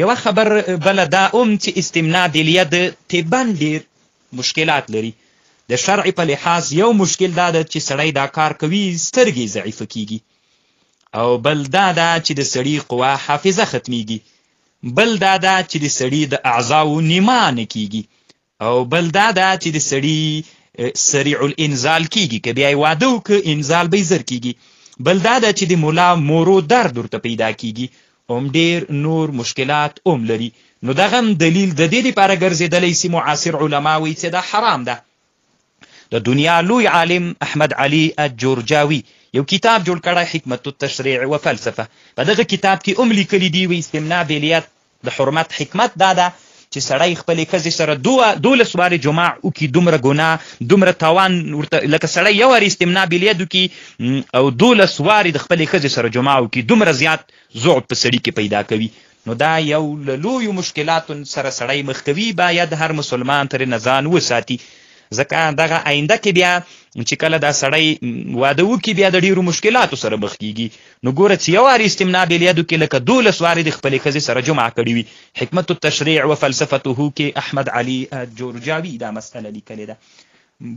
یوه خبر بله دا چې استمناء دلیه د طبعا ډېر مشکلات لري. د شرع په لحاظ یو مشکل دا ده چې سړی دا کار کوي سترګې ضعیفه کیږي، او بل دا ده چې د سړي قوا حافظه ختمیږي، بل دا ده چې د سړي د اعضاو نیمه نه کیږي، او بل دا ده چې د سړي سریع الانزال کیږي، که بیا یې واده وکړه انزال به یې زر کیږي، بل دا ده چې د ملا مورو درد ورته پیدا کیږي، ډېر نور مشکلات لري. نو دغه دلیل د دې لپاره ګرځېدلی چې معاصر علما وایي چې دا حرام ده. د دنیا لوی عالم احمد علي الجرجاوي یو کتاب جوړ کړی حکمت التشریع و فلسفه. په دغه کتاب کې لیکلي دي وایي استمناء دلیه د حرمت حکمت دا ده چې سړی خپلې ښځې سره 12 وارې جماع وکړي، دومره ګناه دومره تاوان ورته، لکه سړی یو وارې استمناء بلیه وکړي او 12 وارې د خپلې ښځې سره جماع وکړي، دومره زیات ضعف په سړي کې پیدا کوي. نو دا یو له لویو مشکلاتو سره سړی مخ کوي، باید هر مسلمان ترې ځان وساتي، ځکه دغه آینده کې بیا چې کله دا سړی واده وکړي بیا د ډېرو مشکلاتو سره مخ کیږي. نو ګوره چې یو وارې استمناء بلیه وکړي لکه 12 وارې د خپلې ښځې سره جمع کړي وي. حکمت التشریع و فلسفته کې احمد علي الجرجاوي دا مسئله لیکلې ده.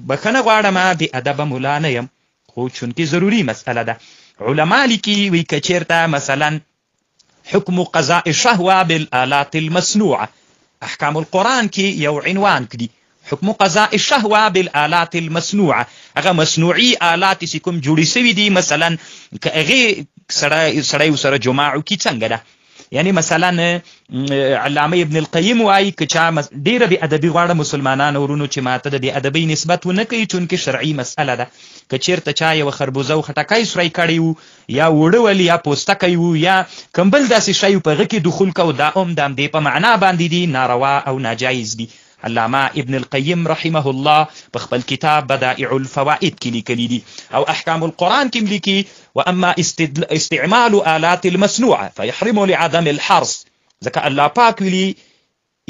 بخښنه غواړم بې ادبه ملا نه یم، خو چونکې ضروري مسئله ده. علما لیکي وایي که چېرته مثلا حکم قضاء الشهوه بالآلات المصنوعه، احکام القرآن کې یو عنوان کړي حکم قضاء الشهوه بالآلات المصنوعه، هغه مصنوعي آلات چې کوم جوړې سوي دي، مثلا که هغې سړی ورسره جماع وکړي څنګه ده. یعنی مثلا علامه ابن القیم وایي که چا ډېره بې ادبي غواړه مسلمانانو ورونو چې ماته د بې ادبۍ نسبت ونه کوي، چونکې شرعي مسئله ده. که چېرته چا یوه خربوزه او خټکی سوری کړی وو، یا وړه ول، یا پوستکی وو، یا کوم بل داسې شی په هغه کې دخول کو، دا د همدې په معنا باندې دي ناروا او ناجایز دي. علامه ابن القیم رحمه الله په خپل کتاب بدائع الفوائد کې لیکلي دي، او احکام القرآن کې لیکي واما استعمال آلات المصنوعه فيحرم لعدم الحرص، ځکه الله پاک ویلي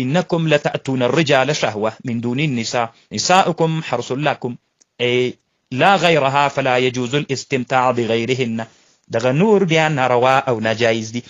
انکم لتأتون الرجال شهوه من دون النساء نساؤکم حرص لكم ای لا غیرها فلا يجوز الاستمتاع بغیرهن. دغه نور بیا ناروا او ناجایز دي.